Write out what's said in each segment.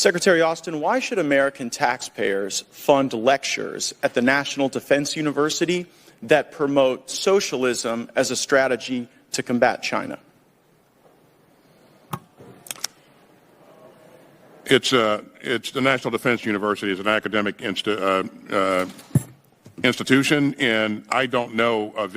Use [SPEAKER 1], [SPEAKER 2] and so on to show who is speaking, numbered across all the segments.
[SPEAKER 1] Secretary Austin, why should American taxpayers fund lectures at the National Defense University that promote socialism as a strategy to combat China?
[SPEAKER 2] It's the National Defense University is an academic institution, and I don't know of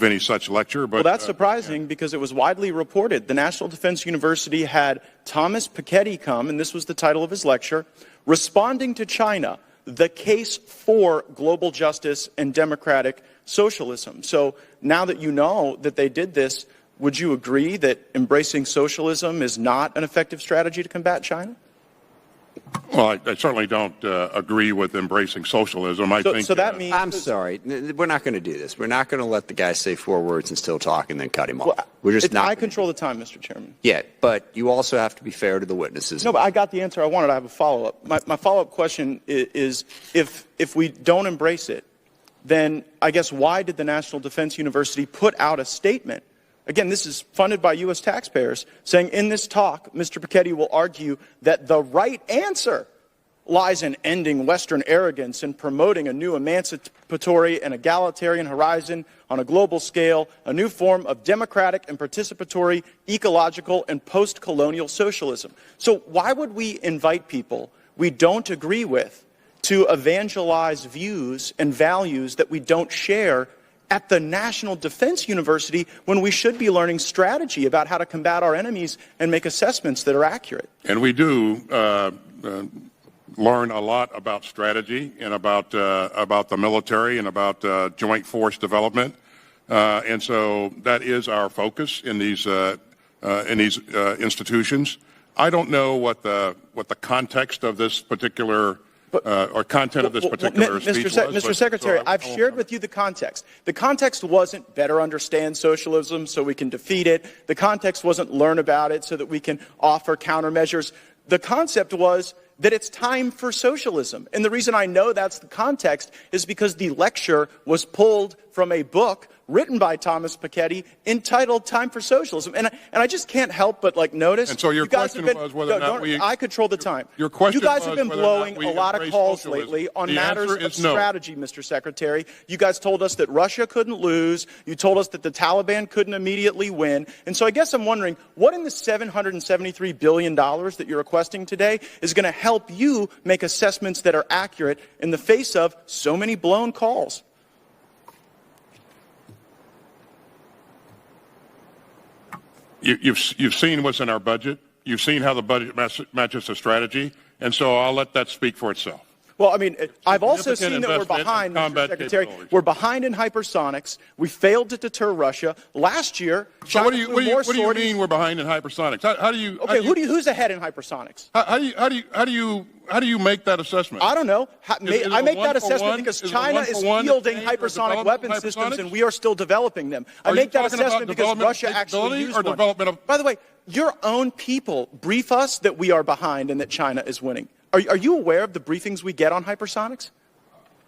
[SPEAKER 2] any such lecture. But
[SPEAKER 1] well, that's surprising because it was widely reported. The National Defense University had Thomas Piketty come, and this was the title of his lecture, Responding to China, the Case for Global Justice and Democratic Socialism. So now that you know that they did this, would you agree that embracing socialism is not an effective strategy to combat China?
[SPEAKER 2] Well, I certainly don't agree with embracing socialism.
[SPEAKER 1] So that means...
[SPEAKER 3] I'm sorry. We're not going to do this. We're not going to let the guy say 4 words and still talk and then cut him off. We're just not.
[SPEAKER 1] I control the time, Mr. Chairman.
[SPEAKER 3] Yeah, but you also have to be fair to the witnesses.
[SPEAKER 1] No, but I got the answer I wanted. I have a follow-up. My follow-up question is if we don't embrace it, then I guess why did the National Defense University put out a statement? Again, this is funded by U.S. taxpayers, saying in this talk, Mr. Piketty will argue that the right answer lies in ending Western arrogance and promoting a new emancipatory and egalitarian horizon on a global scale, a new form of democratic and participatory, ecological, and post-colonial socialism. So why would we invite people we don't agree with to evangelize views and values that we don't share at the National Defense University when we should be learning strategy about how to combat our enemies and make assessments that are accurate?
[SPEAKER 2] And we do learn a lot about strategy and about the military and about joint force development, and so that is our focus in these institutions. I don't know what the context of this particular or content of this particular speech was.
[SPEAKER 1] Mr. Secretary, I've shared with you the context. The context wasn't better understand socialism so we can defeat it. The context wasn't learn about it so that we can offer countermeasures. The concept was that it's time for socialism. And the reason I know that's the context is because the lecture was pulled from a book written by Thomas Piketty entitled Time for Socialism. And I just can't help but notice.
[SPEAKER 2] And so your question was whether or not we...
[SPEAKER 1] I control the time.
[SPEAKER 2] Your question
[SPEAKER 1] You guys have been blowing a lot of calls
[SPEAKER 2] socialism.
[SPEAKER 1] lately on
[SPEAKER 2] The
[SPEAKER 1] matters
[SPEAKER 2] answer
[SPEAKER 1] of
[SPEAKER 2] is no.
[SPEAKER 1] strategy, Mr. Secretary. You guys told us that Russia couldn't lose. You told us that the Taliban couldn't immediately win. And so I guess I'm wondering, what in the $773 billion that you're requesting today is going to help you make assessments that are accurate in the face of so many blown calls?
[SPEAKER 2] You've seen what's in our budget. You've seen how the budget matches the strategy, and so I'll let that speak for itself.
[SPEAKER 1] Well, I mean, I've also seen that we're behind, Mr. Secretary. We're behind in hypersonics. We failed to deter Russia. Last year,
[SPEAKER 2] so what do you mean we're behind in hypersonics? How do you?
[SPEAKER 1] Okay, who's ahead in hypersonics?
[SPEAKER 2] How do you make that assessment?
[SPEAKER 1] I don't know. I make that assessment because China is fielding hypersonic weapon systems and we are still developing them. I make that assessment because Russia actually used one. By the way, your own people brief us that we are behind and that China is winning. Are you aware of the briefings we get on hypersonics?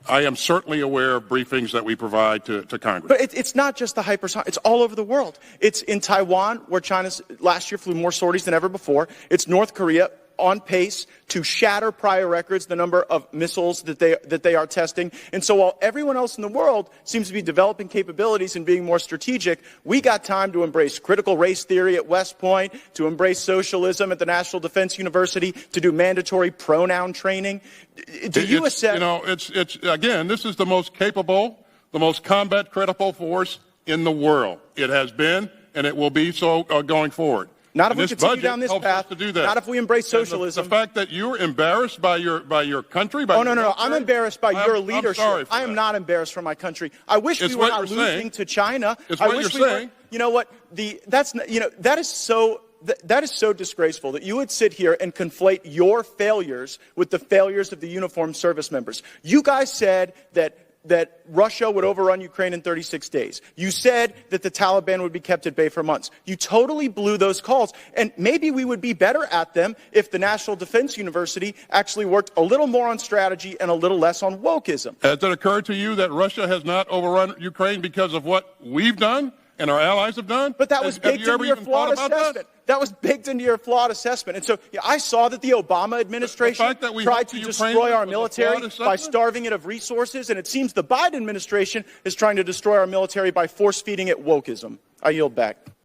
[SPEAKER 2] I am certainly aware of briefings that we provide to Congress.
[SPEAKER 1] But it's not just the hypersonics. It's all over the world. It's in Taiwan, where China last year flew more sorties than ever before. It's North Korea, on pace to shatter prior records, the number of missiles that they are testing. And so while everyone else in the world seems to be developing capabilities and being more strategic, we got time to embrace critical race theory at West Point, to embrace socialism at the National Defense University, to do mandatory pronoun training. Do you assess...
[SPEAKER 2] You know, it's again, this is the most capable, the most combat-critical force in the world. It has been, and it will be so going forward.
[SPEAKER 1] Not if we continue down this path.
[SPEAKER 2] To do that.
[SPEAKER 1] Not if we embrace socialism.
[SPEAKER 2] The fact that you're embarrassed by your country.
[SPEAKER 1] No. I'm embarrassed by your leadership. I am not embarrassed for my country. I wish we were not losing to China.
[SPEAKER 2] I wish we were.
[SPEAKER 1] You know what? That is so disgraceful that you would sit here and conflate your failures with the failures of the uniformed service members. You guys said that Russia would overrun Ukraine in 36 days. You said that the Taliban would be kept at bay for months. You totally blew those calls. And maybe we would be better at them if the National Defense University actually worked a little more on strategy and a little less on wokeism.
[SPEAKER 2] Has it occurred to you that Russia has not overrun Ukraine because of what we've done and our allies have done?
[SPEAKER 1] But that was
[SPEAKER 2] Have
[SPEAKER 1] baked
[SPEAKER 2] you
[SPEAKER 1] into
[SPEAKER 2] ever
[SPEAKER 1] your
[SPEAKER 2] even thought
[SPEAKER 1] flawed
[SPEAKER 2] about that?
[SPEAKER 1] assessment. That was baked into your flawed assessment. And so I saw that the Obama administration
[SPEAKER 2] fact that we
[SPEAKER 1] tried
[SPEAKER 2] helped
[SPEAKER 1] to
[SPEAKER 2] the
[SPEAKER 1] destroy
[SPEAKER 2] Ukrainians
[SPEAKER 1] our
[SPEAKER 2] was a
[SPEAKER 1] military
[SPEAKER 2] flawed
[SPEAKER 1] by
[SPEAKER 2] assessment?
[SPEAKER 1] starving it of resources, and it seems the Biden administration is trying to destroy our military by force-feeding it wokeism. I yield back.